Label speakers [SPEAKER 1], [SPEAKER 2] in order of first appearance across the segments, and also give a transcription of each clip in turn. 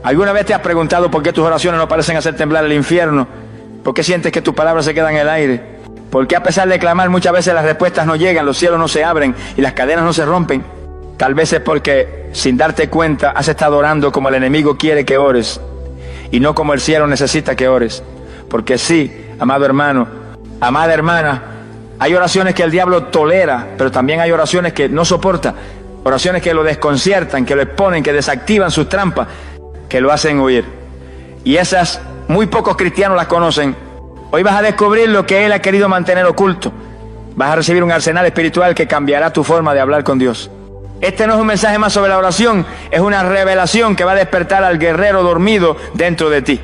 [SPEAKER 1] ¿Alguna vez te has preguntado por qué tus oraciones no parecen hacer temblar el infierno? ¿Por qué sientes que tus palabras se quedan en el aire? ¿Por qué a pesar de clamar muchas veces las respuestas no llegan, los cielos no se abren y las cadenas no se rompen? Tal vez es porque, sin darte cuenta, has estado orando como el enemigo quiere que ores y no como el cielo necesita que ores. Porque sí, amado hermano, amada hermana, hay oraciones que el diablo tolera, pero también hay oraciones que no soporta, oraciones que lo desconciertan, que lo exponen, que desactivan sus trampas, que lo hacen huir. Y esas muy pocos cristianos las conocen. Hoy vas a descubrir lo que él ha querido mantener oculto. Vas a recibir un arsenal espiritual que cambiará tu forma de hablar con Dios. Este no es un mensaje más sobre la oración, es una revelación que va a despertar al guerrero dormido dentro de ti.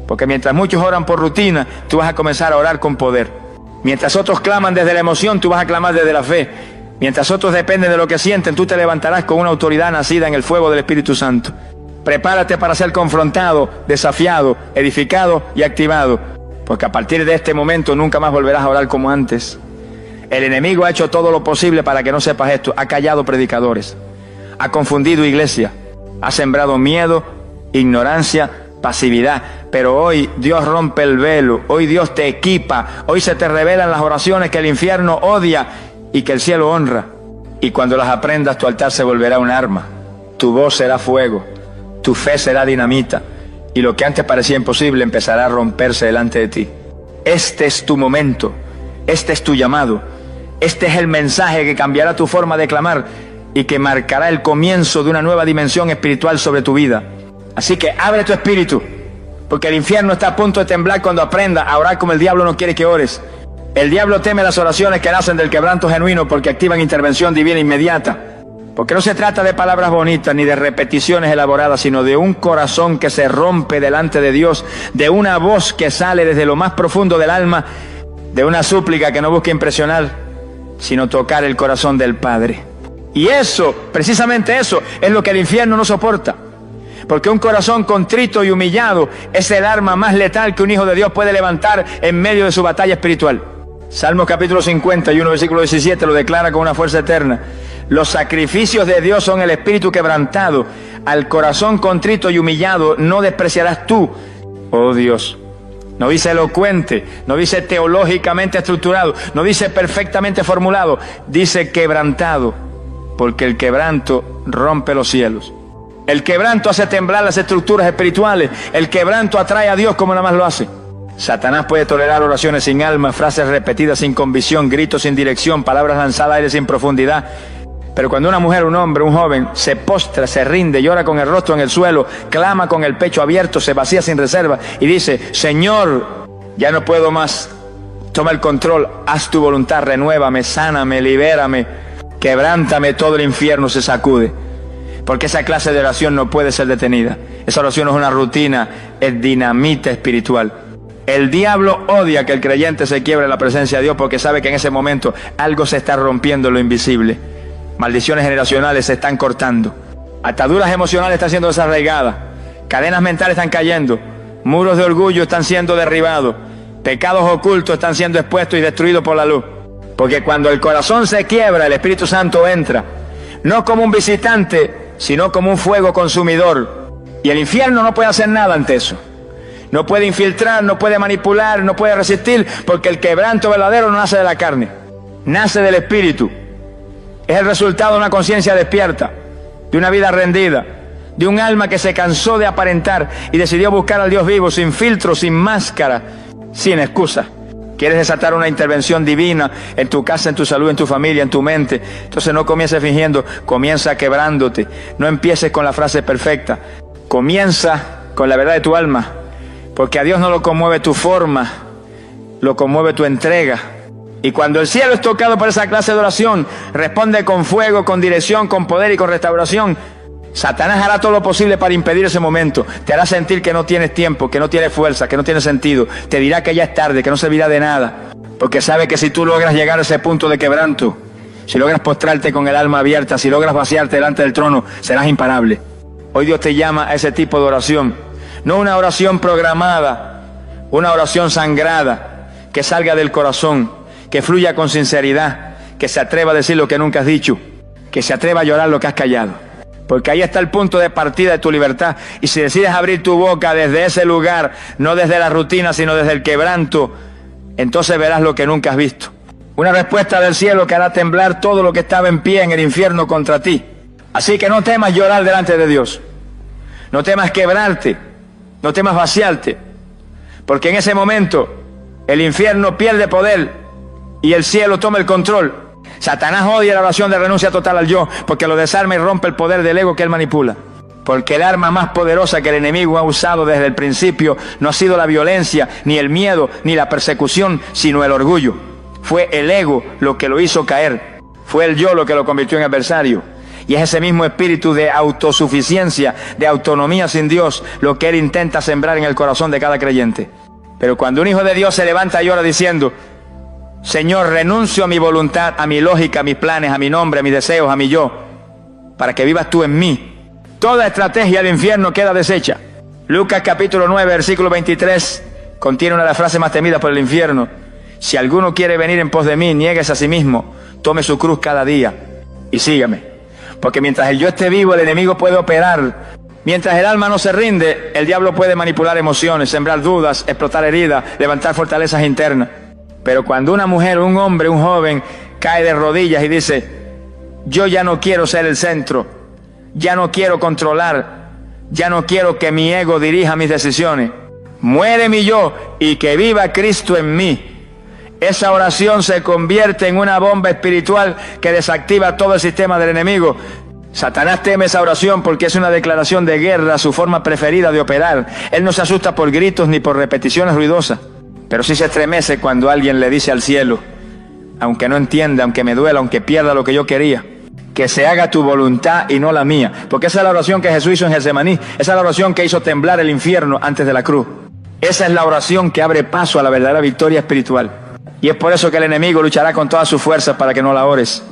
[SPEAKER 1] Porque mientras muchos oran por rutina, tú vas a comenzar a orar con poder. Mientras otros claman desde la emoción, tú vas a clamar desde la fe. Mientras otros dependen de lo que sienten, tú te levantarás con una autoridad nacida en el fuego del Espíritu Santo. Prepárate para ser confrontado, desafiado, edificado y activado. Porque a partir de este momento nunca más volverás a orar como antes. El enemigo ha hecho todo lo posible para que no sepas esto. Ha callado predicadores, ha confundido iglesia, ha sembrado miedo, ignorancia, pasividad. Pero hoy Dios rompe el velo, hoy Dios te equipa, hoy se te revelan las oraciones que el infierno odia y que el cielo honra. Y cuando las aprendas, tu altar se volverá un arma, tu voz será fuego, tu fe será dinamita, y lo que antes parecía imposible empezará a romperse delante de ti. Este es tu momento, este es tu llamado, este es el mensaje que cambiará tu forma de clamar y que marcará el comienzo de una nueva dimensión espiritual sobre tu vida. Así que abre tu espíritu, porque el infierno está a punto de temblar cuando aprenda a orar como el diablo no quiere que ores. El diablo teme las oraciones que nacen del quebranto genuino porque activan intervención divina inmediata. Porque no se trata de palabras bonitas ni de repeticiones elaboradas, sino de un corazón que se rompe delante de Dios, de una voz que sale desde lo más profundo del alma, de una súplica que no busca impresionar, sino tocar el corazón del Padre. Y eso, precisamente eso, es lo que el infierno no soporta. Porque un corazón contrito y humillado es el arma más letal que un hijo de Dios puede levantar en medio de su batalla espiritual. Salmos capítulo 51, versículo 17 lo declara con una fuerza eterna. Los sacrificios de Dios son el espíritu quebrantado. Al corazón contrito y humillado no despreciarás tú, oh Dios. No dice elocuente, no dice teológicamente estructurado, no dice perfectamente formulado, dice quebrantado, porque el quebranto rompe los cielos. El quebranto hace temblar las estructuras espirituales, el quebranto atrae a Dios como nada más lo hace. Satanás puede tolerar oraciones sin alma, frases repetidas sin convicción, gritos sin dirección, palabras lanzadas al aire sin profundidad. Pero cuando una mujer, un hombre, un joven se postra, se rinde, llora con el rostro en el suelo, clama con el pecho abierto, se vacía sin reserva y dice: Señor, ya no puedo más, toma el control, haz tu voluntad, renuévame, sáname, libérame, quebrántame, todo el infierno se sacude. Porque esa clase de oración no puede ser detenida. Esa oración no es una rutina, es dinamita espiritual. El diablo odia que el creyente se quiebre en la presencia de Dios porque sabe que en ese momento algo se está rompiendo en lo invisible. Maldiciones generacionales se están cortando. Ataduras emocionales están siendo desarraigadas. Cadenas mentales están cayendo. Muros de orgullo están siendo derribados. Pecados ocultos están siendo expuestos y destruidos por la luz. Porque cuando el corazón se quiebra, el Espíritu Santo entra. No como un visitante, sino como un fuego consumidor. Y el infierno no puede hacer nada ante eso. No puede infiltrar, no puede manipular, no puede resistir, porque el quebranto verdadero no nace de la carne. Nace del Espíritu. Es el resultado de una conciencia despierta, de una vida rendida, de un alma que se cansó de aparentar y decidió buscar al Dios vivo, sin filtro, sin máscara, sin excusa. ¿Quieres desatar una intervención divina en tu casa, en tu salud, en tu familia, en tu mente? Entonces no comiences fingiendo, comienza quebrándote. No empieces con la frase perfecta, comienza con la verdad de tu alma, porque a Dios no lo conmueve tu forma, lo conmueve tu entrega. Y cuando el cielo es tocado por esa clase de oración, responde con fuego, con dirección, con poder y con restauración. Satanás hará todo lo posible para impedir ese momento. Te hará sentir que no tienes tiempo, que no tienes fuerza, que no tienes sentido. Te dirá que ya es tarde, que no servirá de nada. Porque sabe que si tú logras llegar a ese punto de quebranto, si logras postrarte con el alma abierta, si logras vaciarte delante del trono, serás imparable. Hoy Dios te llama a ese tipo de oración. No una oración programada, una oración sangrada, que salga del corazón, que fluya con sinceridad, que se atreva a decir lo que nunca has dicho, que se atreva a llorar lo que has callado. porque ahí está el punto de partida de tu libertad. Y si decides abrir tu boca desde ese lugar, no desde la rutina, sino desde el quebranto, entonces verás lo que nunca has visto. Una respuesta del cielo que hará temblar todo lo que estaba en pie en el infierno contra ti. Así que no temas llorar delante de Dios. No temas quebrarte. No temas vaciarte. Porque en ese momento el infierno pierde poder y el cielo toma el control. Satanás odia la oración de renuncia total al yo, porque lo desarma y rompe el poder del ego que él manipula. Porque el arma más poderosa que el enemigo ha usado desde el principio no ha sido la violencia, ni el miedo, ni la persecución, sino el orgullo. Fue el ego lo que lo hizo caer. Fue el yo lo que lo convirtió en adversario. Y es ese mismo espíritu de autosuficiencia, de autonomía sin Dios, lo que él intenta sembrar en el corazón de cada creyente. Pero cuando un hijo de Dios se levanta y ora diciendo: Señor, renuncio a mi voluntad, a mi lógica, a mis planes, a mi nombre, a mis deseos, a mi yo, para que vivas tú en mí, toda estrategia del infierno queda deshecha. Lucas capítulo 9, versículo 23, contiene una de las frases más temidas por el infierno. Si alguno quiere venir en pos de mí, niéguese a sí mismo, tome su cruz cada día y sígame. Porque mientras el yo esté vivo, el enemigo puede operar. Mientras el alma no se rinde, el diablo puede manipular emociones, sembrar dudas, explotar heridas, levantar fortalezas internas. Pero cuando una mujer, un hombre, un joven cae de rodillas y dice: yo ya no quiero ser el centro, ya no quiero controlar, ya no quiero que mi ego dirija mis decisiones, muere mi yo y que viva Cristo en mí. Esa oración se convierte en una bomba espiritual que desactiva todo el sistema del enemigo. Satanás teme esa oración porque es una declaración de guerra, su forma preferida de operar. Él no se asusta por gritos ni por repeticiones ruidosas, pero sí se estremece cuando alguien le dice al cielo: aunque no entienda, aunque me duela, aunque pierda lo que yo quería, que se haga tu voluntad y no la mía. Porque esa es la oración que Jesús hizo en Getsemaní. Esa es la oración que hizo temblar el infierno antes de la cruz. Esa es la oración que abre paso a la verdadera victoria espiritual. Y es por eso que el enemigo luchará con todas sus fuerzas para que no la ores.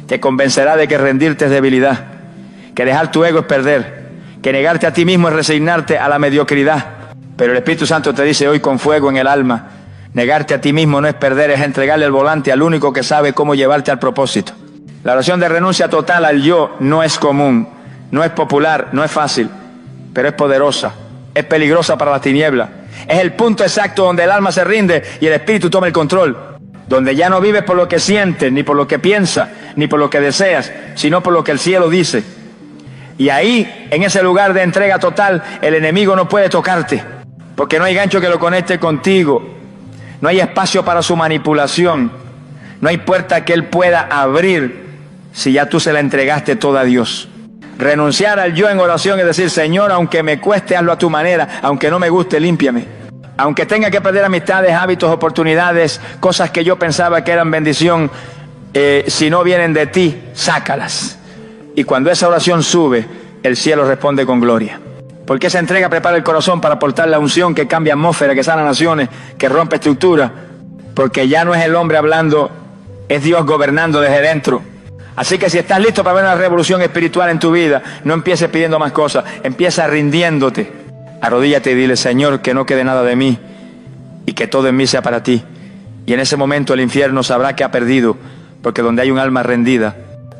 [SPEAKER 1] Te convencerá de que rendirte es debilidad, que dejar tu ego es perder, que negarte a ti mismo es resignarte a la mediocridad. Pero el Espíritu Santo te dice hoy con fuego en el alma: negarte a ti mismo no es perder, es entregarle el volante al único que sabe cómo llevarte al propósito. La oración de renuncia total al yo no es común, no es popular, no es fácil, pero es poderosa, es peligrosa para las tinieblas. Es el punto exacto donde el alma se rinde y el espíritu toma el control, donde ya no vives por lo que sientes, ni por lo que piensas, ni por lo que deseas, sino por lo que el cielo dice. Y ahí, en ese lugar de entrega total, el enemigo no puede tocarte, porque no hay gancho que lo conecte contigo, no hay espacio para su manipulación, no hay puerta que él pueda abrir si ya tú se la entregaste toda a Dios. Renunciar al yo en oración es decir: Señor, aunque me cueste, hazlo a tu manera, aunque no me guste, límpiame. Aunque tenga que perder amistades, hábitos, oportunidades, cosas que yo pensaba que eran bendición, si no vienen de ti, sácalas. Y cuando esa oración sube, el cielo responde con gloria. Porque esa entrega prepara el corazón para aportar la unción que cambia atmósfera, que sana naciones, que rompe estructuras. Porque ya no es el hombre hablando, es Dios gobernando desde dentro. Así que si estás listo para ver una revolución espiritual en tu vida, no empieces pidiendo más cosas, empieza rindiéndote. Arrodíllate y dile: Señor, que no quede nada de mí y que todo en mí sea para ti. Y en ese momento el infierno sabrá que ha perdido, porque donde hay un alma rendida,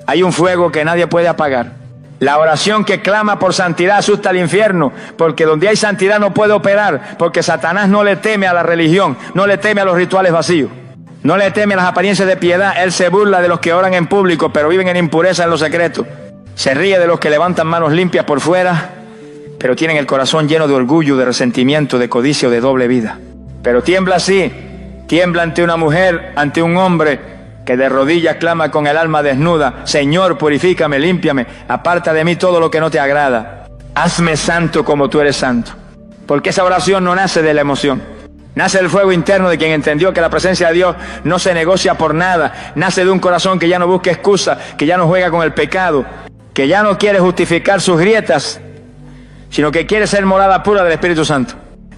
[SPEAKER 1] hay un fuego que nadie puede apagar. La oración que clama por santidad asusta al infierno, porque donde hay santidad no puede operar, porque Satanás no le teme a la religión, no le teme a los rituales vacíos, no le teme a las apariencias de piedad. Él se burla de los que oran en público, pero viven en impureza en lo secreto. Se ríe de los que levantan manos limpias por fuera, pero tienen el corazón lleno de orgullo, de resentimiento, de codicia, de doble vida. Pero tiembla así, tiembla ante una mujer, ante un hombre que de rodillas clama con el alma desnuda: Señor, purifícame, límpiame, aparta de mí todo lo que no te agrada, hazme santo como tú eres santo. Porque esa oración no nace de la emoción, nace del fuego interno de quien entendió que la presencia de Dios no se negocia por nada, nace de un corazón que ya no busca excusa, que ya no juega con el pecado, que ya no quiere justificar sus grietas, sino que quiere ser morada pura del Espíritu Santo.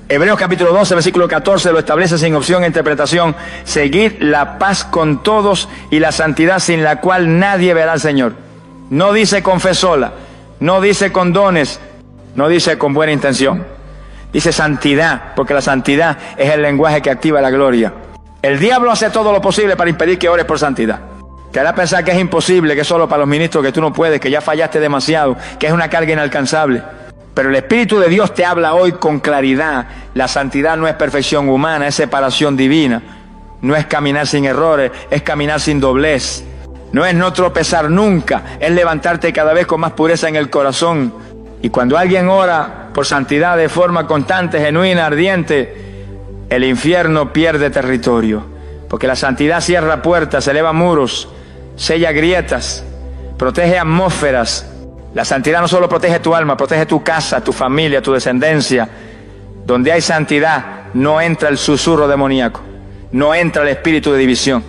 [SPEAKER 1] Hebreos capítulo 12, versículo 14 lo establece sin opción e interpretación: seguid la paz con todos y la santidad, sin la cual nadie verá al Señor. No dice con fe sola, no dice con dones, no dice con buena intención. Dice santidad, porque la santidad es el lenguaje que activa la gloria. El diablo hace todo lo posible para impedir que ores por santidad. Te hará pensar que es imposible, que es solo para los ministros, que tú no puedes, que ya fallaste demasiado, que es una carga inalcanzable. Pero el Espíritu de Dios te habla hoy con claridad. La santidad no es perfección humana, es separación divina. No es caminar sin errores, es caminar sin doblez. No es no tropezar nunca, es levantarte cada vez con más pureza en el corazón. Y cuando alguien ora por santidad de forma constante, genuina, ardiente, el infierno pierde territorio. Porque la santidad cierra puertas, eleva muros, sella grietas, protege atmósferas. La santidad no solo protege tu alma, protege tu casa, tu familia, tu descendencia. Donde hay santidad no entra el susurro demoníaco, no entra el espíritu de división,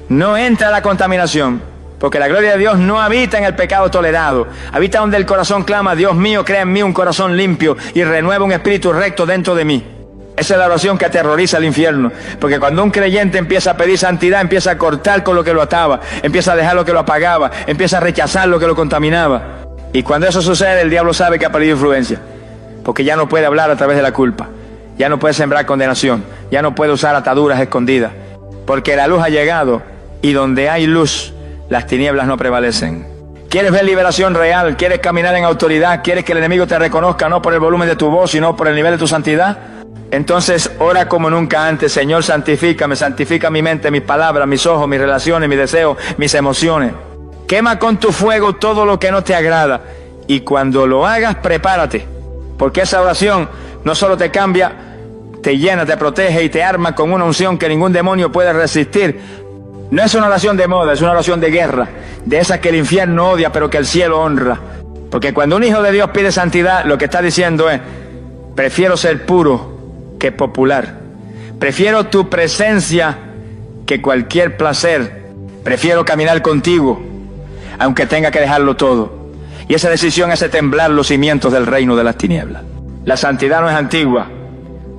[SPEAKER 1] no entra la contaminación, porque la gloria de Dios no habita en el pecado tolerado, habita donde el corazón clama: Dios mío, crea en mí un corazón limpio y renueva un espíritu recto dentro de mí. Esa es la oración que aterroriza al infierno, porque cuando un creyente empieza a pedir santidad, empieza a cortar con lo que lo ataba, empieza a dejar lo que lo apagaba, empieza a rechazar lo que lo contaminaba. Y cuando eso sucede, el diablo sabe que ha perdido influencia, porque ya no puede hablar a través de la culpa, ya no puede sembrar condenación, ya no puede usar ataduras escondidas, porque la luz ha llegado, y donde hay luz, las tinieblas no prevalecen. ¿Quieres ver liberación real? ¿Quieres caminar en autoridad? ¿Quieres que el enemigo te reconozca no por el volumen de tu voz, sino por el nivel de tu santidad? Entonces ora como nunca antes: Señor, santifícame, santifica mi mente, mis palabras, mis ojos, mis relaciones, mis deseos, mis emociones. Quema con tu fuego todo lo que no te agrada. Y cuando lo hagas, prepárate, porque esa oración no solo te cambia, te llena, te protege y te arma con una unción que ningún demonio puede resistir. No es una oración de moda, es una oración de guerra, de esas que el infierno odia pero que el cielo honra. Porque cuando un hijo de Dios pide santidad, lo que está diciendo es: prefiero ser puro que popular, prefiero tu presencia que cualquier placer, prefiero caminar contigo aunque tenga que dejarlo todo. Y esa decisión hace temblar los cimientos del reino de las tinieblas. La santidad no es antigua,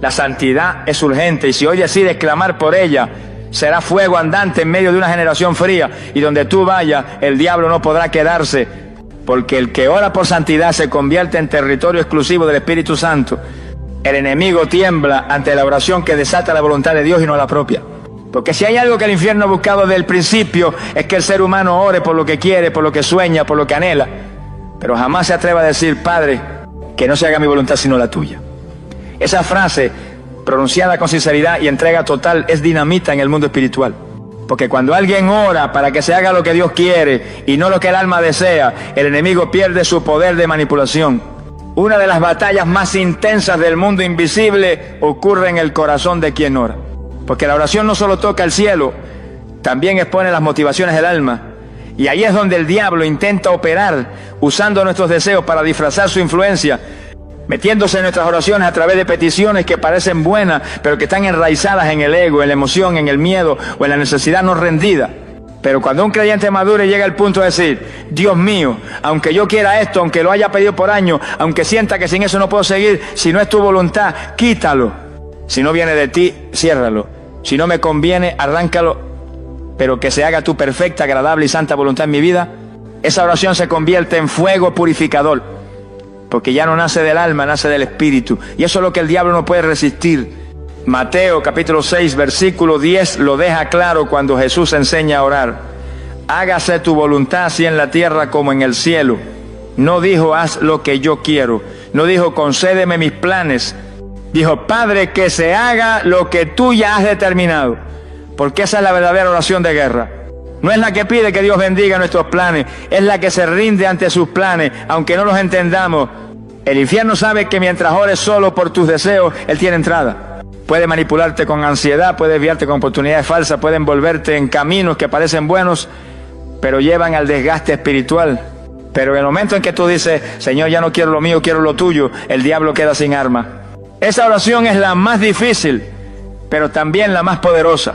[SPEAKER 1] la santidad es urgente, y si hoy decides clamar por ella, será fuego andante en medio de una generación fría, y donde tú vayas, el diablo no podrá quedarse, porque el que ora por santidad se convierte en territorio exclusivo del Espíritu Santo. El enemigo tiembla ante la oración que desata la voluntad de Dios y no la propia. Porque si hay algo que el infierno ha buscado desde el principio, es que el ser humano ore por lo que quiere, por lo que sueña, por lo que anhela, pero jamás se atreva a decir: Padre, que no se haga mi voluntad sino la tuya. Esa frase, pronunciada con sinceridad y entrega total, es dinamita en el mundo espiritual. Porque cuando alguien ora para que se haga lo que Dios quiere y no lo que el alma desea, el enemigo pierde su poder de manipulación. Una de las batallas más intensas del mundo invisible ocurre en el corazón de quien ora. Porque la oración no solo toca el cielo, también expone las motivaciones del alma. Y ahí es donde el diablo intenta operar, usando nuestros deseos para disfrazar su influencia, metiéndose en nuestras oraciones a través de peticiones que parecen buenas, pero que están enraizadas en el ego, en la emoción, en el miedo o en la necesidad no rendida. Pero cuando un creyente madure llega al punto de decir: Dios mío, aunque yo quiera esto, aunque lo haya pedido por años, aunque sienta que sin eso no puedo seguir, si no es tu voluntad, quítalo. Si no viene de ti, ciérralo. Si no me conviene, arráncalo, pero que se haga tu perfecta, agradable y santa voluntad en mi vida. Esa oración se convierte en fuego purificador, porque ya no nace del alma, nace del espíritu, y eso es lo que el diablo no puede resistir. Mateo capítulo 6 versículo 10 lo deja claro cuando Jesús enseña a orar: hágase tu voluntad así en la tierra como en el cielo. No dijo: haz lo que yo quiero, no dijo: concédeme mis planes. Dijo: Padre, que se haga lo que tú ya has determinado. Porque esa es la verdadera oración de guerra. No es la que pide que Dios bendiga nuestros planes, es la que se rinde ante sus planes, aunque no los entendamos. El infierno sabe que mientras ores solo por tus deseos, él tiene entrada. Puede manipularte con ansiedad, puede desviarte con oportunidades falsas, puede envolverte en caminos que parecen buenos, pero llevan al desgaste espiritual. Pero en el momento en que tú dices: Señor, ya no quiero lo mío, quiero lo tuyo, el diablo queda sin arma. Esa oración es la más difícil, pero también la más poderosa.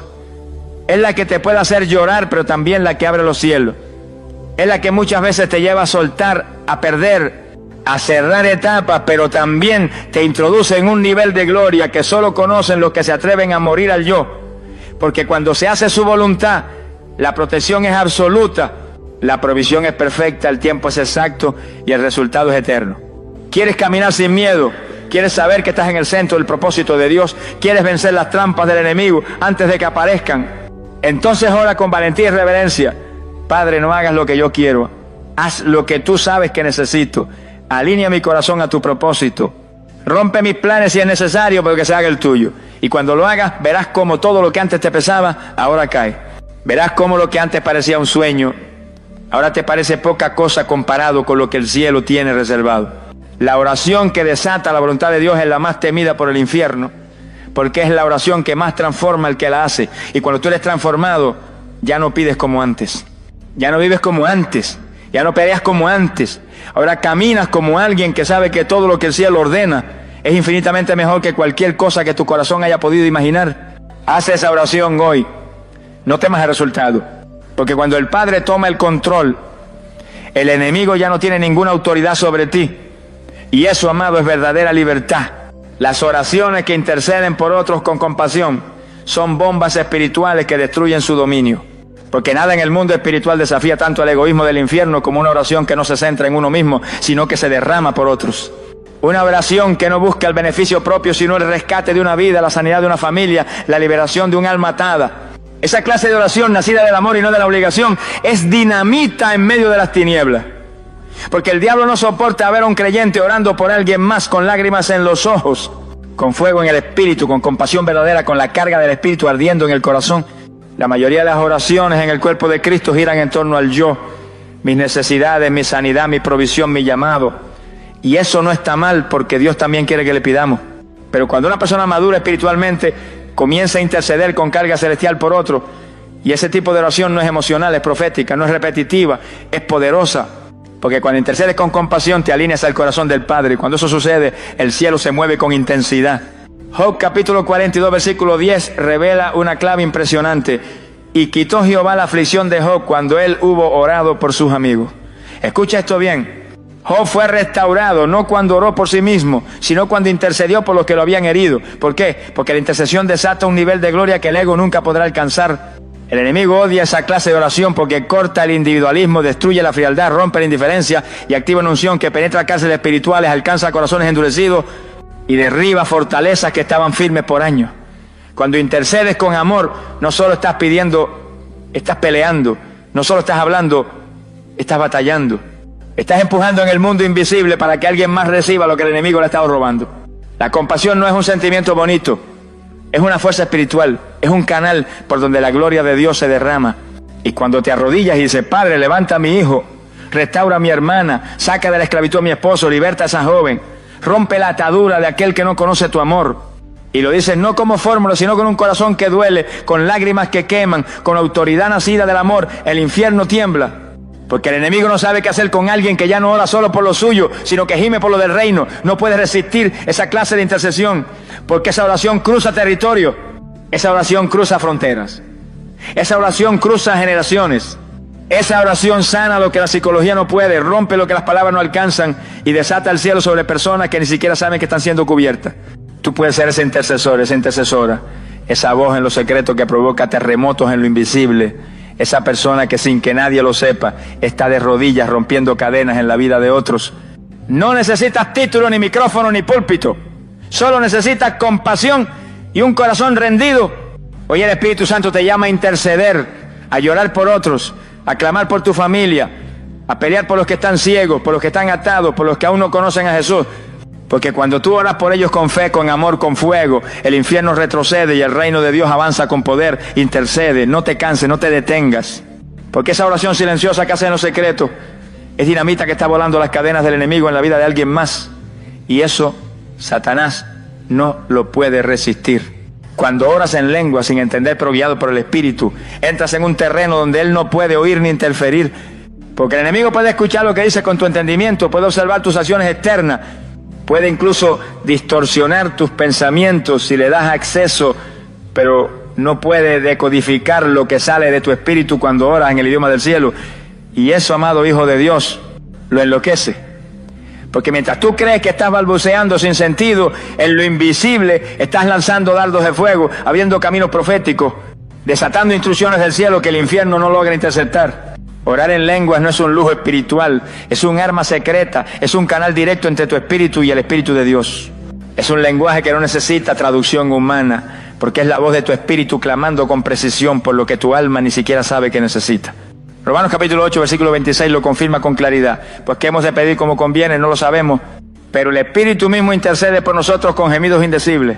[SPEAKER 1] Es la que te puede hacer llorar, pero también la que abre los cielos. Es la que muchas veces te lleva a soltar, a perder, a cerrar etapas, pero también te introduce en un nivel de gloria que solo conocen los que se atreven a morir al yo. Porque cuando se hace su voluntad, la protección es absoluta, la provisión es perfecta, el tiempo es exacto y el resultado es eterno. ¿Quieres caminar sin miedo? ¿Quieres saber que estás en el centro del propósito de Dios? ¿Quieres vencer las trampas del enemigo antes de que aparezcan? Entonces ora con valentía y reverencia, Padre, no hagas lo que yo quiero, haz lo que tú sabes que necesito. Alinea mi corazón a tu propósito. Rompe mis planes si es necesario, pero que se haga el tuyo. Y cuando lo hagas, verás cómo todo lo que antes te pesaba, ahora cae. Verás cómo lo que antes parecía un sueño, ahora te parece poca cosa comparado con lo que el cielo tiene reservado. La oración que desata la voluntad de Dios es la más temida por el infierno, porque es la oración que más transforma al que la hace. Y cuando tú eres transformado, ya no pides como antes, ya no vives como antes, ya no peleas como antes. Ahora caminas como alguien que sabe que todo lo que el cielo ordena es infinitamente mejor que cualquier cosa que tu corazón haya podido imaginar. Haz esa oración hoy. No temas el resultado, porque cuando el Padre toma el control, el enemigo ya no tiene ninguna autoridad sobre ti. Y eso, amado, es verdadera libertad. Las oraciones que interceden por otros con compasión son bombas espirituales que destruyen su dominio. Porque nada en el mundo espiritual desafía tanto el egoísmo del infierno como una oración que no se centra en uno mismo, sino que se derrama por otros. Una oración que no busca el beneficio propio, sino el rescate de una vida, la sanidad de una familia, la liberación de un alma atada. Esa clase de oración nacida del amor y no de la obligación es dinamita en medio de las tinieblas. Porque el diablo no soporta ver a un creyente orando por alguien más con lágrimas en los ojos, con fuego en el espíritu, con compasión verdadera, con la carga del espíritu ardiendo en el corazón. La mayoría de las oraciones en el cuerpo de Cristo giran en torno al yo, mis necesidades, mi sanidad, mi provisión, mi llamado. Y eso no está mal, porque Dios también quiere que le pidamos. Pero cuando una persona madura espiritualmente comienza a interceder con carga celestial por otro, y ese tipo de oración no es emocional, es profética, no es repetitiva, es poderosa, porque cuando intercedes con compasión te alineas al corazón del Padre, y cuando eso sucede, el cielo se mueve con intensidad. Job capítulo 42 versículo 10 revela una clave impresionante. Y quitó Jehová la aflicción de Job cuando él hubo orado por sus amigos. Escucha esto bien. Job fue restaurado no cuando oró por sí mismo, sino cuando intercedió por los que lo habían herido. ¿Por qué? Porque la intercesión desata un nivel de gloria que el ego nunca podrá alcanzar. El enemigo odia esa clase de oración porque corta el individualismo, destruye la frialdad, rompe la indiferencia y activa una unción que penetra cárceles espirituales, alcanza corazones endurecidos y derriba fortalezas que estaban firmes por años. Cuando intercedes con amor, no solo estás pidiendo, estás peleando, no solo estás hablando, estás batallando. Estás empujando en el mundo invisible para que alguien más reciba lo que el enemigo le ha estado robando. La compasión no es un sentimiento bonito, es una fuerza espiritual, es un canal por donde la gloria de Dios se derrama. Y cuando te arrodillas y dices, Padre, levanta a mi hijo, restaura a mi hermana, saca de la esclavitud a mi esposo, liberta a esa joven, rompe la atadura de aquel que no conoce tu amor. Y lo dices no como fórmula, sino con un corazón que duele, con lágrimas que queman, con autoridad nacida del amor. El infierno tiembla. Porque el enemigo no sabe qué hacer con alguien que ya no ora solo por lo suyo, sino que gime por lo del reino. No puede resistir esa clase de intercesión, porque esa oración cruza territorio, esa oración cruza fronteras, esa oración cruza generaciones, esa oración sana lo que la psicología no puede, rompe lo que las palabras no alcanzan y desata el cielo sobre personas que ni siquiera saben que están siendo cubiertas. Tú puedes ser ese intercesor, esa intercesora, esa voz en lo secreto que provoca terremotos en lo invisible. Esa persona que sin que nadie lo sepa está de rodillas rompiendo cadenas en la vida de otros. No necesitas título, ni micrófono, ni púlpito. Solo necesitas compasión y un corazón rendido. Hoy el Espíritu Santo te llama a interceder, a llorar por otros, a clamar por tu familia, a pelear por los que están ciegos, por los que están atados, por los que aún no conocen a Jesús. Porque cuando tú oras por ellos con fe, con amor, con fuego, el infierno retrocede y el reino de Dios avanza con poder. Intercede, no te canses, no te detengas. Porque esa oración silenciosa que hace en lo secreto es dinamita que está volando las cadenas del enemigo en la vida de alguien más. Y eso Satanás no lo puede resistir. Cuando oras en lengua sin entender pero guiado por el Espíritu, entras en un terreno donde él no puede oír ni interferir. Porque el enemigo puede escuchar lo que dices con tu entendimiento, puede observar tus acciones externas, puede incluso distorsionar tus pensamientos si le das acceso, pero no puede decodificar lo que sale de tu espíritu cuando oras en el idioma del cielo. Y eso, amado hijo de Dios, lo enloquece. Porque mientras tú crees que estás balbuceando sin sentido, en lo invisible estás lanzando dardos de fuego, abriendo caminos proféticos, desatando instrucciones del cielo que el infierno no logra interceptar. Orar en lenguas no es un lujo espiritual, es un arma secreta, es un canal directo entre tu espíritu y el Espíritu de Dios. Es un lenguaje que no necesita traducción humana, porque es la voz de tu espíritu clamando con precisión por lo que tu alma ni siquiera sabe que necesita. Romanos capítulo 8, versículo 26 lo confirma con claridad. Pues qué hemos de pedir como conviene, no lo sabemos, pero el Espíritu mismo intercede por nosotros con gemidos indecibles.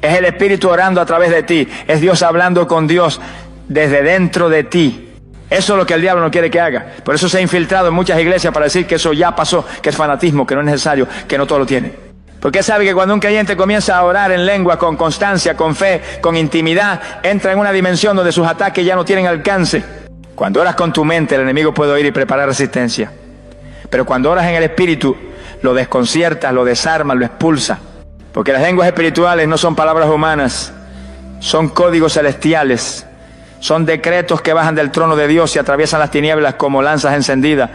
[SPEAKER 1] Es el Espíritu orando a través de ti, es Dios hablando con Dios desde dentro de ti. Eso es lo que el diablo no quiere que haga. Por eso se ha infiltrado en muchas iglesias para decir que eso ya pasó, que es fanatismo, que no es necesario, que no todo lo tiene. Porque sabe que cuando un creyente comienza a orar en lengua con constancia, con fe, con intimidad, entra en una dimensión donde sus ataques ya no tienen alcance. Cuando oras con tu mente, el enemigo puede oír y preparar resistencia. Pero cuando oras en el Espíritu, lo desconciertas, lo desarmas, lo expulsas. Porque las lenguas espirituales no son palabras humanas, son códigos celestiales. Son decretos que bajan del trono de Dios y atraviesan las tinieblas como lanzas encendidas.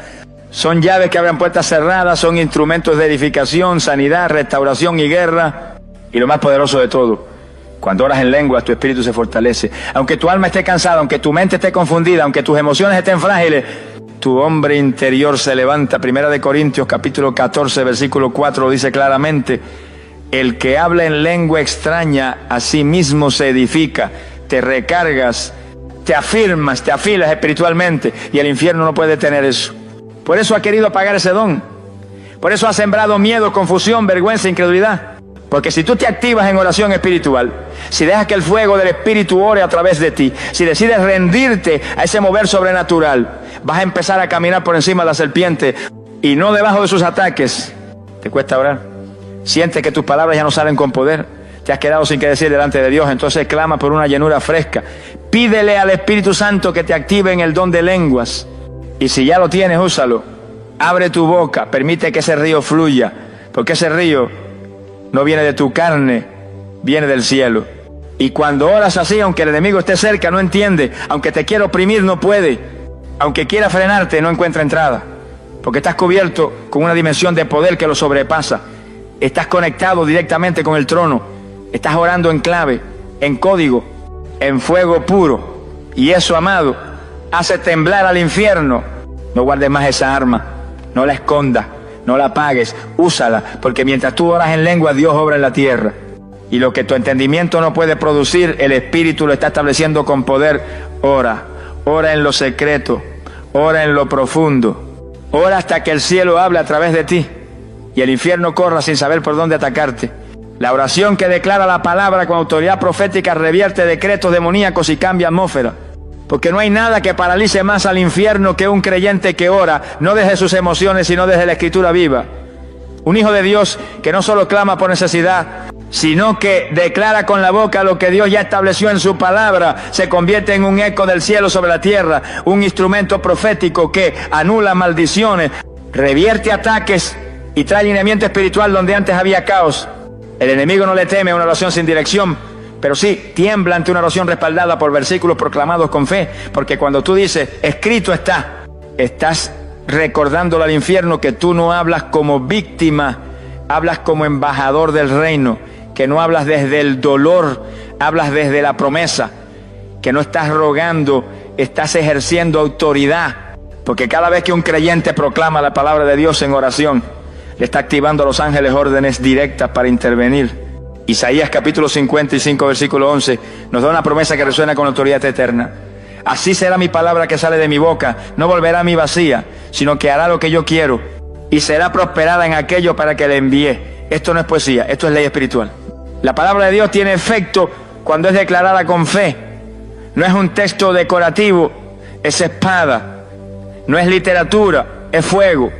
[SPEAKER 1] Son llaves que abren puertas cerradas, son instrumentos de edificación, sanidad, restauración y guerra. Y lo más poderoso de todo, cuando oras en lenguas, tu espíritu se fortalece. Aunque tu alma esté cansada, aunque tu mente esté confundida, aunque tus emociones estén frágiles, tu hombre interior se levanta. Primera de Corintios, capítulo 14, versículo 4, lo dice claramente. El que habla en lengua extraña, a sí mismo se edifica. Te recargas, te afirmas, te afilas espiritualmente, y el infierno no puede tener eso. Por eso ha querido apagar ese don. Por eso ha sembrado miedo, confusión, vergüenza, incredulidad. Porque si tú te activas en oración espiritual, si dejas que el fuego del Espíritu ore a través de ti, si decides rendirte a ese mover sobrenatural, vas a empezar a caminar por encima de la serpiente y no debajo de sus ataques. ¿Te cuesta orar? Sientes que tus palabras ya no salen con poder. Te has quedado sin qué decir delante de Dios, entonces clama por una llenura fresca. Pídele al Espíritu Santo que te active en el don de lenguas. Y si ya lo tienes, úsalo. Abre tu boca, permite que ese río fluya, porque ese río no viene de tu carne, viene del cielo. Y cuando oras así, aunque el enemigo esté cerca, no entiende. Aunque te quiera oprimir, no puede. Aunque quiera frenarte, no encuentra entrada. Porque estás cubierto con una dimensión de poder que lo sobrepasa. Estás conectado directamente con el trono. Estás orando en clave, en código, en fuego puro. Y eso, amado, hace temblar al infierno. No guardes más esa arma. No la escondas, no la apagues, úsala. Porque mientras tú oras en lengua, Dios obra en la tierra. Y lo que tu entendimiento no puede producir, el Espíritu lo está estableciendo con poder. Ora, ora en lo secreto, ora en lo profundo. Ora hasta que el cielo hable a través de ti y el infierno corra sin saber por dónde atacarte. La oración que declara la palabra con autoridad profética revierte decretos demoníacos y cambia atmósfera. Porque no hay nada que paralice más al infierno que un creyente que ora, no desde sus emociones, sino desde la Escritura viva. Un hijo de Dios que no solo clama por necesidad, sino que declara con la boca lo que Dios ya estableció en su palabra, se convierte en un eco del cielo sobre la tierra, un instrumento profético que anula maldiciones, revierte ataques y trae alineamiento espiritual donde antes había caos. El enemigo no le teme a una oración sin dirección, pero sí tiembla ante una oración respaldada por versículos proclamados con fe, porque cuando tú dices, escrito está, estás recordándole al infierno que tú no hablas como víctima, hablas como embajador del reino, que no hablas desde el dolor, hablas desde la promesa, que no estás rogando, estás ejerciendo autoridad, porque cada vez que un creyente proclama la palabra de Dios en oración, le está activando a los ángeles órdenes directas para intervenir. Isaías capítulo 55, versículo 11, nos da una promesa que resuena con autoridad eterna. Así será mi palabra que sale de mi boca, no volverá a mí vacía, sino que hará lo que yo quiero, y será prosperada en aquello para que le envíe. Esto no es poesía, esto es ley espiritual. La palabra de Dios tiene efecto cuando es declarada con fe. No es un texto decorativo, es espada. No es literatura, es fuego.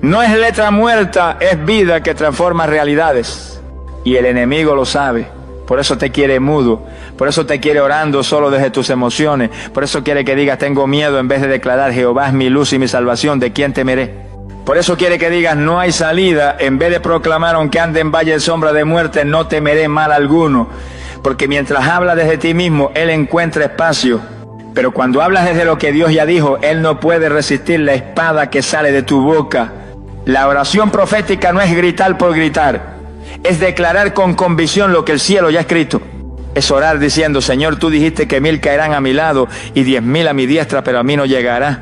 [SPEAKER 1] No es letra muerta, es vida que transforma realidades. Y el enemigo lo sabe. Por eso te quiere mudo. Por eso te quiere orando solo desde tus emociones. Por eso quiere que digas tengo miedo en vez de declarar Jehová es mi luz y mi salvación, ¿de quién temeré? Por eso quiere que digas no hay salida en vez de proclamar aunque ande en valle de sombra de muerte no temeré mal alguno. Porque mientras hablas desde ti mismo, Él encuentra espacio. Pero cuando hablas desde lo que Dios ya dijo, Él no puede resistir la espada que sale de tu boca. La oración profética no es gritar por gritar, es declarar con convicción lo que el cielo ya ha escrito. Es orar diciendo, Señor, tú dijiste que 1000 caerán a mi lado y 10.000 a mi diestra, pero a mí no llegará.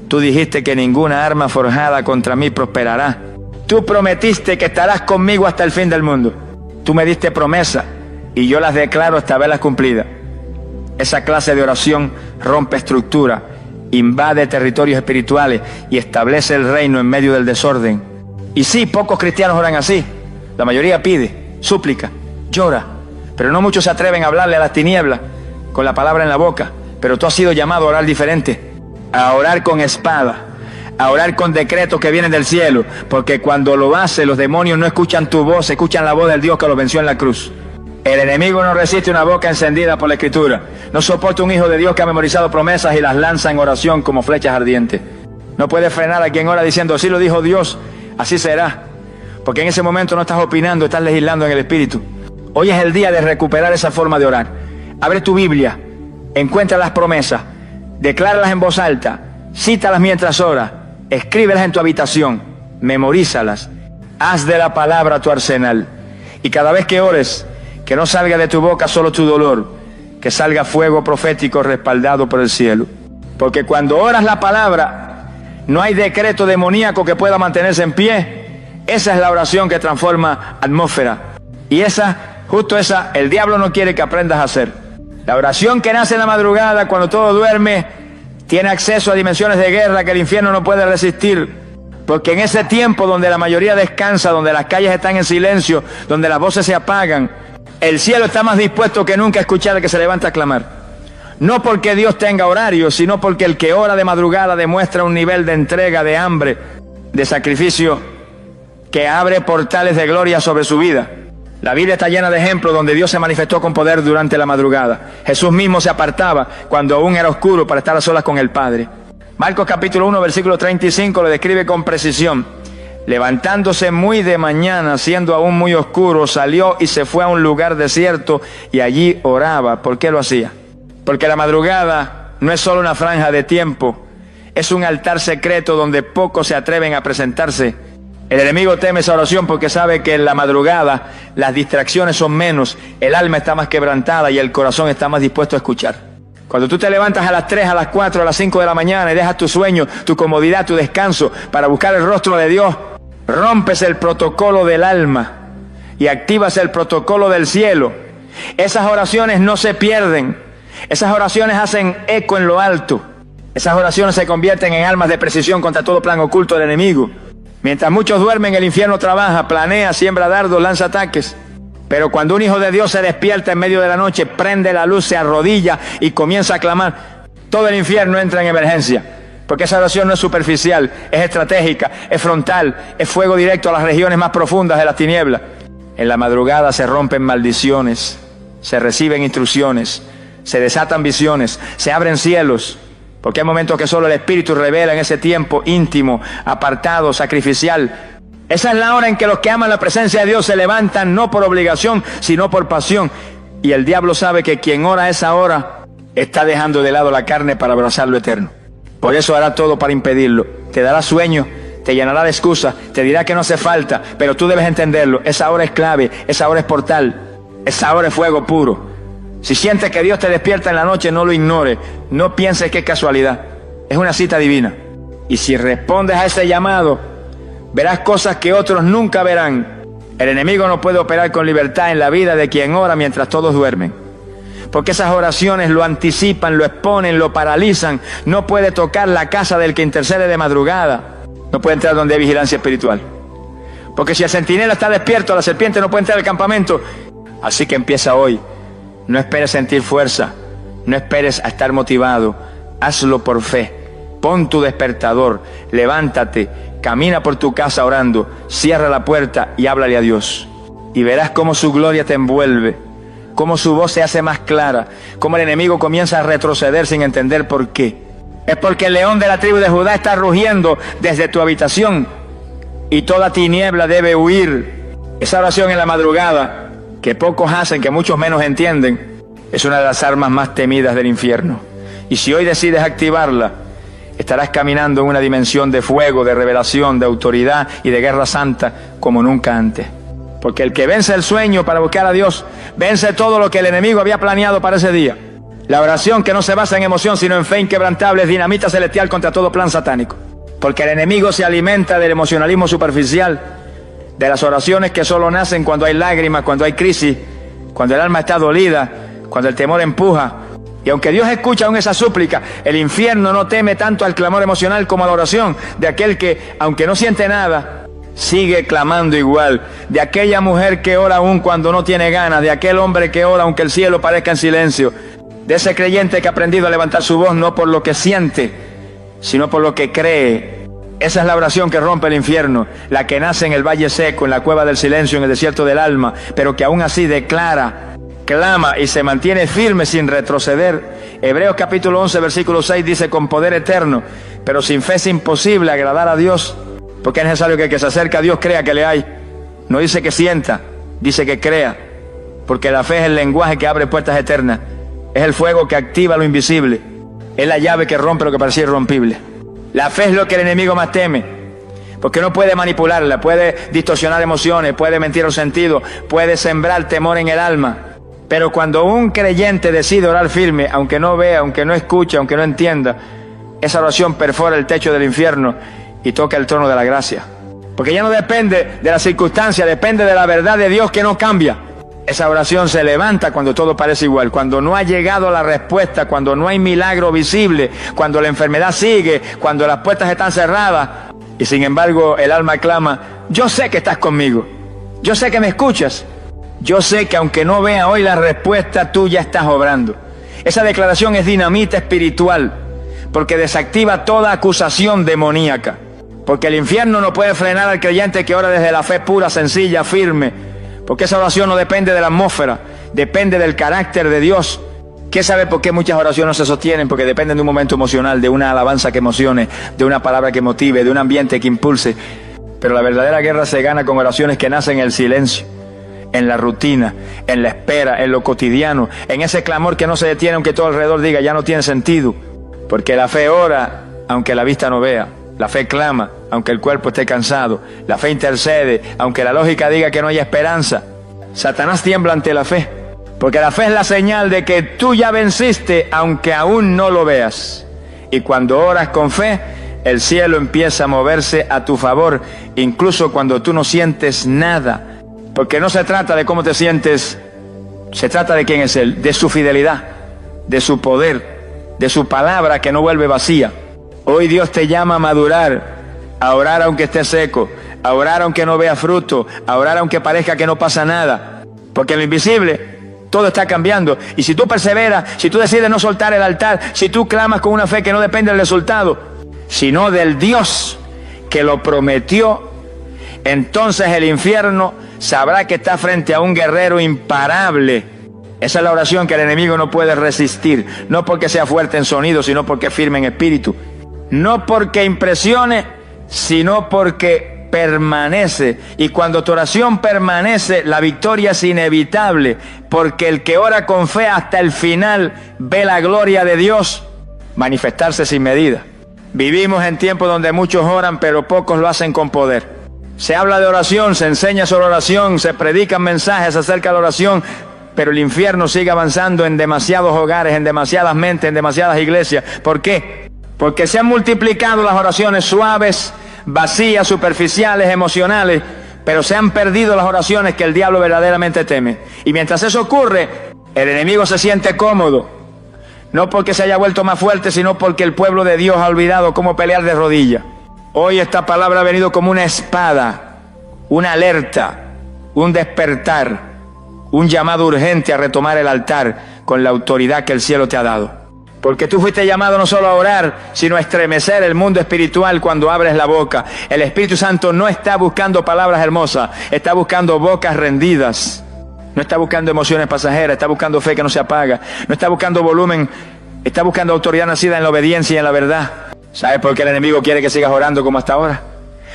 [SPEAKER 1] Tú dijiste que ninguna arma forjada contra mí prosperará. Tú prometiste que estarás conmigo hasta el fin del mundo. Tú me diste promesa y yo las declaro hasta verlas cumplidas. Esa clase de oración rompe estructura invade territorios espirituales y establece el reino en medio del desorden. Y sí, pocos cristianos oran así. La mayoría pide, súplica, llora, pero no muchos se atreven a hablarle a las tinieblas con la palabra en la boca. Pero tú has sido llamado a orar diferente, a orar con espada, a orar con decretos que vienen del cielo, porque cuando lo haces, los demonios no escuchan tu voz, escuchan la voz del Dios que los venció en la cruz. El enemigo no resiste una boca encendida por la Escritura. No soporta un hijo de Dios que ha memorizado promesas y las lanza en oración como flechas ardientes. No puede frenar a quien ora diciendo, así lo dijo Dios, así será. Porque en ese momento no estás opinando, estás legislando en el Espíritu. Hoy es el día de recuperar esa forma de orar. Abre tu Biblia, encuentra las promesas, decláralas en voz alta, cítalas mientras oras, escríbelas en tu habitación, memorízalas, haz de la palabra tu arsenal. Y cada vez que ores, que no salga de tu boca solo tu dolor, que salga fuego profético respaldado por el cielo. Porque cuando oras la palabra, no hay decreto demoníaco que pueda mantenerse en pie. Esa es la oración que transforma atmósfera. Y justo esa, el diablo no quiere que aprendas a hacer. La oración que nace en la madrugada, cuando todo duerme, tiene acceso a dimensiones de guerra que el infierno no puede resistir. Porque en ese tiempo donde la mayoría descansa, donde las calles están en silencio, donde las voces se apagan, el cielo está más dispuesto que nunca a escuchar al que se levanta a clamar. No porque Dios tenga horario, sino porque el que ora de madrugada demuestra un nivel de entrega, de hambre, de sacrificio, que abre portales de gloria sobre su vida. La Biblia está llena de ejemplos donde Dios se manifestó con poder durante la madrugada. Jesús mismo se apartaba cuando aún era oscuro para estar a solas con el Padre. Marcos capítulo 1, versículo 35 lo describe con precisión. Levantándose muy de mañana, siendo aún muy oscuro, salió y se fue a un lugar desierto y allí oraba. ¿Por qué lo hacía? Porque la madrugada no es solo una franja de tiempo, es un altar secreto donde pocos se atreven a presentarse. El enemigo teme esa oración porque sabe que en la madrugada las distracciones son menos, el alma está más quebrantada y el corazón está más dispuesto a escuchar. Cuando tú te levantas a las 3, a las 4, a las 5 de la mañana y dejas tu sueño, tu comodidad, tu descanso para buscar el rostro de Dios, rompes el protocolo del alma y activas el protocolo del cielo. Esas oraciones no se pierden. Esas oraciones hacen eco en lo alto. Esas oraciones se convierten en armas de precisión contra todo plan oculto del enemigo. Mientras muchos duermen, el infierno trabaja, planea, siembra dardos, lanza ataques. Pero cuando un hijo de Dios se despierta en medio de la noche, prende la luz, se arrodilla y comienza a clamar, todo el infierno entra en emergencia. Porque esa oración no es superficial, es estratégica, es frontal, es fuego directo a las regiones más profundas de las tinieblas. En la madrugada se rompen maldiciones, se reciben instrucciones, se desatan visiones, se abren cielos. Porque hay momentos que solo el Espíritu revela en ese tiempo íntimo, apartado, sacrificial. Esa es la hora en que los que aman la presencia de Dios se levantan no por obligación, sino por pasión. Y el diablo sabe que quien ora a esa hora está dejando de lado la carne para abrazar lo eterno. Por eso hará todo para impedirlo. Te dará sueño, te llenará de excusas, te dirá que no hace falta, pero tú debes entenderlo. Esa hora es clave, esa hora es portal, esa hora es fuego puro. Si sientes que Dios te despierta en la noche, no lo ignores. No pienses que es casualidad. Es una cita divina. Y si respondes a ese llamado, verás cosas que otros nunca verán. El enemigo no puede operar con libertad en la vida de quien ora mientras todos duermen. Porque esas oraciones lo anticipan, lo exponen, lo paralizan. No puede tocar la casa del que intercede de madrugada. No puede entrar donde hay vigilancia espiritual. Porque si el centinela está despierto, la serpiente no puede entrar al campamento. Así que empieza hoy. No esperes sentir fuerza, no esperes a estar motivado, hazlo por fe. Pon tu despertador, levántate, camina por tu casa orando, cierra la puerta y háblale a Dios. Y verás cómo su gloria te envuelve, cómo su voz se hace más clara, cómo el enemigo comienza a retroceder sin entender por qué. Es porque el león de la tribu de Judá está rugiendo desde tu habitación y toda tiniebla debe huir. Esa oración en la madrugada, que pocos hacen, que muchos menos entienden, es una de las armas más temidas del infierno. Y si hoy decides activarla, estarás caminando en una dimensión de fuego, de revelación, de autoridad y de guerra santa como nunca antes. Porque el que vence el sueño para buscar a Dios, vence todo lo que el enemigo había planeado para ese día. La oración que no se basa en emoción, sino en fe inquebrantable, es dinamita celestial contra todo plan satánico. Porque el enemigo se alimenta del emocionalismo superficial, de las oraciones que solo nacen cuando hay lágrimas, cuando hay crisis, cuando el alma está dolida, cuando el temor empuja. Y aunque Dios escucha aún esa súplica, el infierno no teme tanto al clamor emocional como a la oración de aquel que, aunque no siente nada, sigue clamando igual. De aquella mujer que ora aún cuando no tiene ganas, de aquel hombre que ora aunque el cielo parezca en silencio, de ese creyente que ha aprendido a levantar su voz no por lo que siente, sino por lo que cree. Esa es la oración que rompe el infierno, la que nace en el valle seco, en la cueva del silencio, en el desierto del alma, pero que aún así declara, clama y se mantiene firme sin retroceder. Hebreos capítulo 11, versículo 6 dice: con poder eterno, pero sin fe es imposible agradar a Dios, porque es necesario que el que se acerca a Dios crea que le hay. No dice que sienta, dice que crea, porque la fe es el lenguaje que abre puertas eternas, es el fuego que activa lo invisible, es la llave que rompe lo que parecía irrompible. La fe es lo que el enemigo más teme, porque no puede manipularla, puede distorsionar emociones, puede mentir los sentidos, puede sembrar temor en el alma. Pero cuando un creyente decide orar firme, aunque no vea, aunque no escuche, aunque no entienda, esa oración perfora el techo del infierno y toca el trono de la gracia. Porque ya no depende de las circunstancias, depende de la verdad de Dios que no cambia. Esa oración se levanta cuando todo parece igual, cuando no ha llegado la respuesta, cuando no hay milagro visible, cuando la enfermedad sigue, cuando las puertas están cerradas. Y sin embargo el alma clama: yo sé que estás conmigo, yo sé que me escuchas, yo sé que aunque no vea hoy la respuesta, tú ya estás obrando. Esa declaración es dinamita espiritual, porque desactiva toda acusación demoníaca. Porque el infierno no puede frenar al creyente que ora desde la fe pura, sencilla, firme. Porque esa oración no depende de la atmósfera, depende del carácter de Dios. ¿Qué sabe por qué muchas oraciones no se sostienen? Porque dependen de un momento emocional, de una alabanza que emocione, de una palabra que motive, de un ambiente que impulse. Pero la verdadera guerra se gana con oraciones que nacen en el silencio, en la rutina, en la espera, en lo cotidiano, en ese clamor que no se detiene aunque todo alrededor diga ya no tiene sentido. Porque la fe ora aunque la vista no vea, la fe clama aunque el cuerpo esté cansado, la fe intercede aunque la lógica diga que no hay esperanza. Satanás tiembla ante la fe, porque la fe es la señal de que tú ya venciste aunque aún no lo veas. Y cuando oras con fe, el cielo empieza a moverse a tu favor, incluso cuando tú no sientes nada. Porque no se trata de cómo te sientes, se trata de quién es Él, de su fidelidad, de su poder, de su palabra que no vuelve vacía. Hoy Dios te llama a madurar, a orar aunque esté seco, a orar aunque no vea fruto, a orar aunque parezca que no pasa nada. Porque en lo invisible todo está cambiando. Y si tú perseveras, si tú decides no soltar el altar, si tú clamas con una fe que no depende del resultado, sino del Dios que lo prometió, entonces el infierno sabrá que está frente a un guerrero imparable. Esa es la oración que el enemigo no puede resistir, no porque sea fuerte en sonido, sino porque es firme en espíritu. No porque impresione, sino porque permanece. Y cuando tu oración permanece, la victoria es inevitable, porque el que ora con fe hasta el final ve la gloria de Dios manifestarse sin medida. Vivimos en tiempos donde muchos oran, pero pocos lo hacen con poder. Se habla de oración, se enseña sobre oración, se predican mensajes acerca de la oración, pero el infierno sigue avanzando en demasiados hogares, en demasiadas mentes, en demasiadas iglesias. ¿Por qué? Porque se han multiplicado las oraciones suaves, vacías, superficiales, emocionales, pero se han perdido las oraciones que el diablo verdaderamente teme. Y mientras eso ocurre, el enemigo se siente cómodo, no porque se haya vuelto más fuerte, sino porque el pueblo de Dios ha olvidado cómo pelear de rodillas. Hoy esta palabra ha venido como una espada, una alerta, un despertar, un llamado urgente a retomar el altar con la autoridad que el cielo te ha dado. Porque tú fuiste llamado no solo a orar, sino a estremecer el mundo espiritual cuando abres la boca. El Espíritu Santo no está buscando palabras hermosas, está buscando bocas rendidas. No está buscando emociones pasajeras, está buscando fe que no se apaga. No está buscando volumen, está buscando autoridad nacida en la obediencia y en la verdad. ¿Sabes por qué el enemigo quiere que sigas orando como hasta ahora?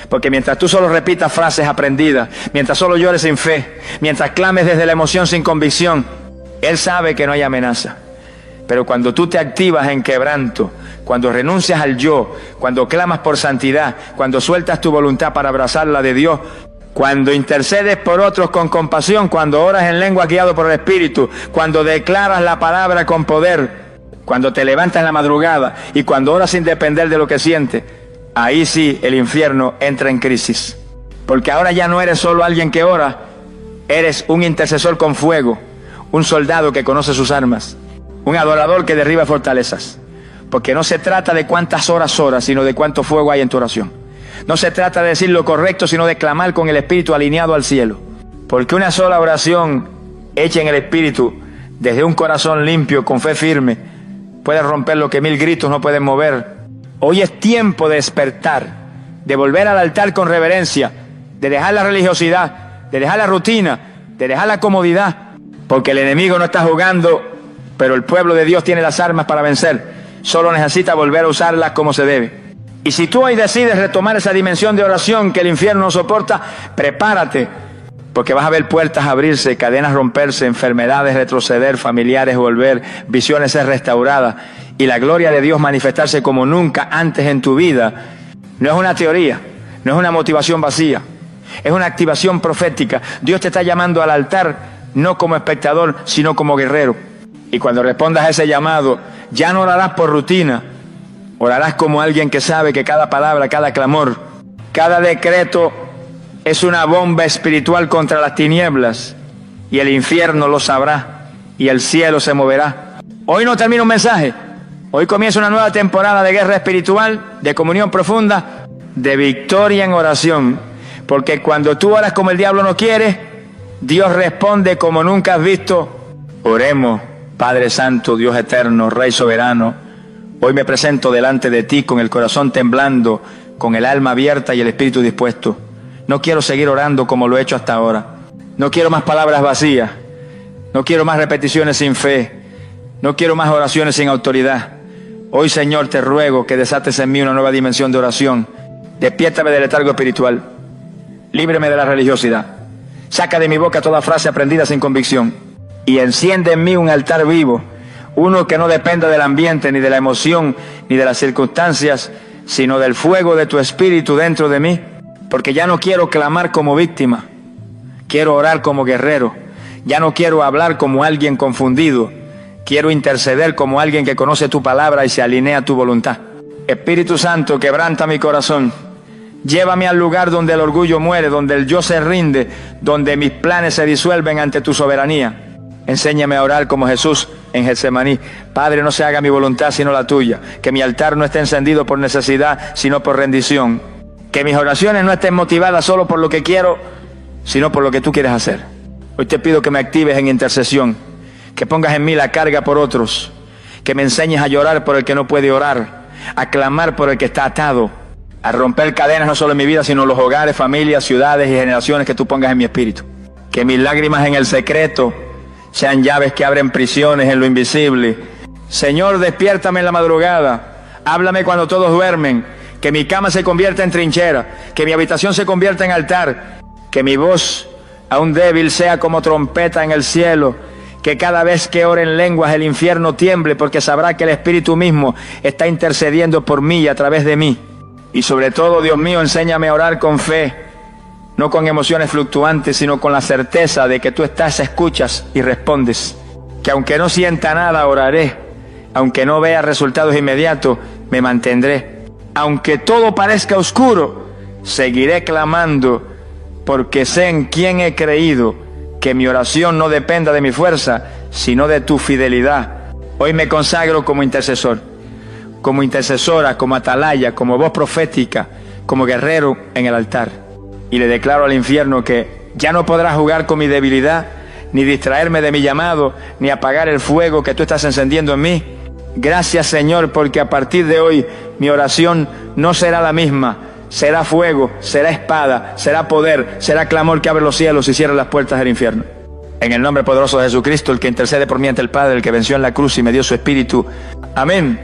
[SPEAKER 1] Porque mientras tú solo repitas frases aprendidas, mientras solo llores sin fe, mientras clames desde la emoción sin convicción, él sabe que no hay amenaza. Pero cuando tú te activas en quebranto, cuando renuncias al yo, cuando clamas por santidad, cuando sueltas tu voluntad para abrazar la de Dios, cuando intercedes por otros con compasión, cuando oras en lengua guiado por el Espíritu, cuando declaras la palabra con poder, cuando te levantas en la madrugada y cuando oras sin depender de lo que sientes, ahí sí el infierno entra en crisis. Porque ahora ya no eres solo alguien que ora, eres un intercesor con fuego, un soldado que conoce sus armas. un adorador que derriba fortalezas. Porque no se trata de cuántas horas oras, sino de cuánto fuego hay en tu oración. No se trata de decir lo correcto, sino de clamar con el espíritu alineado al cielo. Porque una sola oración hecha en el espíritu, desde un corazón limpio, con fe firme, puede romper lo que 1000 gritos no pueden mover. Hoy es tiempo de despertar, de volver al altar con reverencia, de dejar la religiosidad, de dejar la rutina, de dejar la comodidad. Porque el enemigo no está jugando, pero el pueblo de Dios tiene las armas para vencer. Solo necesita volver a usarlas como se debe. Y si tú hoy decides retomar esa dimensión de oración que el infierno no soporta, prepárate, porque vas a ver puertas abrirse, cadenas romperse, enfermedades retroceder, familiares volver, visiones ser restauradas y la gloria de Dios manifestarse como nunca antes en tu vida. No es una teoría, no es una motivación vacía, es una activación profética. Dios te está llamando al altar, no como espectador, sino como guerrero. Y cuando respondas a ese llamado, ya no orarás por rutina, orarás como alguien que sabe que cada palabra, cada clamor, cada decreto es una bomba espiritual contra las tinieblas, y el infierno lo sabrá, y el cielo se moverá. Hoy no termina un mensaje, hoy comienza una nueva temporada de guerra espiritual, de comunión profunda, de victoria en oración, porque cuando tú oras como el diablo no quiere, Dios responde como nunca has visto. Oremos. Padre Santo, Dios eterno, Rey soberano, hoy me presento delante de ti con el corazón temblando, con el alma abierta y el espíritu dispuesto. No quiero seguir orando como lo he hecho hasta ahora. No quiero más palabras vacías. No quiero más repeticiones sin fe. No quiero más oraciones sin autoridad. Hoy, Señor, te ruego que desates en mí una nueva dimensión de oración. Despiértame del letargo espiritual. Líbreme de la religiosidad. Saca de mi boca toda frase aprendida sin convicción. Y enciende en mí un altar vivo, uno que no dependa del ambiente, ni de la emoción, ni de las circunstancias, sino del fuego de tu espíritu dentro de mí, porque ya no quiero clamar como víctima, quiero orar como guerrero, ya no quiero hablar como alguien confundido, quiero interceder como alguien que conoce tu palabra y se alinea a tu voluntad. Espíritu Santo, quebranta mi corazón, llévame al lugar donde el orgullo muere, donde el yo se rinde, donde mis planes se disuelven ante tu soberanía. Enséñame a orar como Jesús en Getsemaní. Padre, no se haga mi voluntad sino la tuya. Que mi altar no esté encendido por necesidad, sino por rendición. Que mis oraciones no estén motivadas solo por lo que quiero, sino por lo que tú quieres hacer. Hoy te pido que me actives en intercesión, que pongas en mí la carga por otros, que me enseñes a llorar por el que no puede orar, a clamar por el que está atado, a romper cadenas no solo en mi vida, sino en los hogares, familias, ciudades y generaciones que tú pongas en mi espíritu. Que mis lágrimas en el secreto sean llaves que abren prisiones en lo invisible. Señor, despiértame en la madrugada, háblame cuando todos duermen, que mi cama se convierta en trinchera, que mi habitación se convierta en altar, que mi voz, aún débil, sea como trompeta en el cielo, que cada vez que ore en lenguas el infierno tiemble, porque sabrá que el Espíritu mismo está intercediendo por mí y a través de mí. Y sobre todo, Dios mío, enséñame a orar con fe, no con emociones fluctuantes, sino con la certeza de que tú estás, escuchas y respondes. Que aunque no sienta nada, oraré. Aunque no vea resultados inmediatos, me mantendré. Aunque todo parezca oscuro, seguiré clamando, porque sé en quién he creído, que mi oración no dependa de mi fuerza, sino de tu fidelidad. Hoy me consagro como intercesor, como intercesora, como atalaya, como voz profética, como guerrero en el altar. Y le declaro al infierno que ya no podrá jugar con mi debilidad, ni distraerme de mi llamado, ni apagar el fuego que tú estás encendiendo en mí. Gracias, Señor, porque a partir de hoy mi oración no será la misma. Será fuego, será espada, será poder, será clamor que abre los cielos y cierra las puertas del infierno. En el nombre poderoso de Jesucristo, el que intercede por mí ante el Padre, el que venció en la cruz y me dio su Espíritu. Amén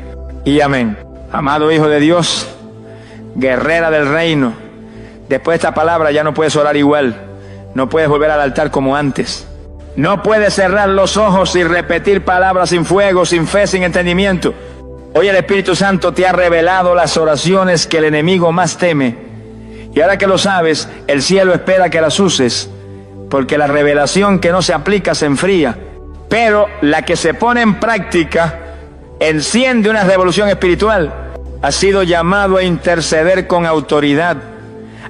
[SPEAKER 1] y amén. Amado Hijo de Dios, guerrera del reino, después de esta palabra ya no puedes orar igual, no puedes volver al altar como antes, no puedes cerrar los ojos y repetir palabras sin fuego, sin fe, sin entendimiento. Hoy el Espíritu Santo te ha revelado las oraciones que el enemigo más teme, y ahora que lo sabes, el cielo espera que las uses, porque la revelación que no se aplica se enfría, pero la que se pone en práctica enciende una revolución espiritual. Has sido llamado a interceder con autoridad,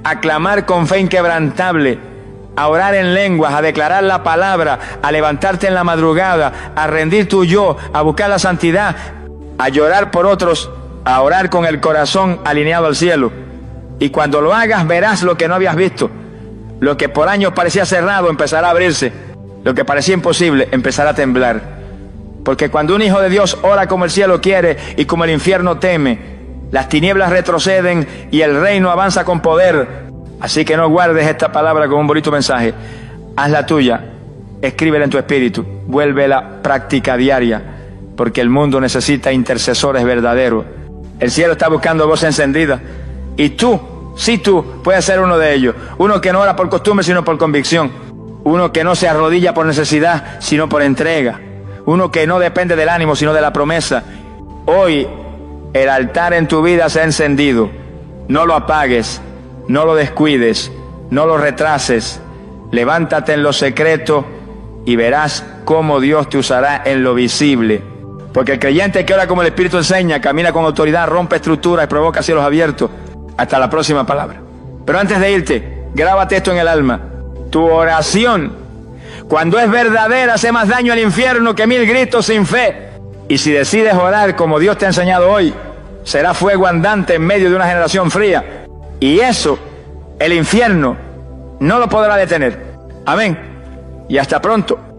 [SPEAKER 1] a clamar con fe inquebrantable, a orar en lenguas, a declarar la palabra, a levantarte en la madrugada, a rendir tu yo, a buscar la santidad, a llorar por otros, a orar con el corazón alineado al cielo. Y cuando lo hagas verás lo que no habías visto. Lo que por años parecía cerrado empezará a abrirse. Lo que parecía imposible empezará a temblar. Porque cuando un hijo de Dios ora como el cielo quiere y como el infierno teme, las tinieblas retroceden y el reino avanza con poder. Así que no guardes esta palabra como un bonito mensaje. Hazla tuya, escríbela en tu espíritu, vuélvela práctica diaria, porque el mundo necesita intercesores verdaderos. El cielo está buscando voz encendida. Y tú, sí tú, puedes ser uno de ellos. Uno que no ora por costumbre, sino por convicción. Uno que no se arrodilla por necesidad, sino por entrega. Uno que no depende del ánimo, sino de la promesa. Hoy, el altar en tu vida se ha encendido. No lo apagues, no lo descuides, no lo retrases. Levántate en lo secreto y verás cómo Dios te usará en lo visible. Porque el creyente que ora como el Espíritu enseña, camina con autoridad, rompe estructuras y provoca cielos abiertos. Hasta la próxima palabra. Pero antes de irte, grábate esto en el alma. Tu oración, cuando es verdadera, hace más daño al infierno que 1000 gritos sin fe. Y si decides orar como Dios te ha enseñado hoy, será fuego andante en medio de una generación fría. Y eso, el infierno no lo podrá detener. Amén. Y hasta pronto.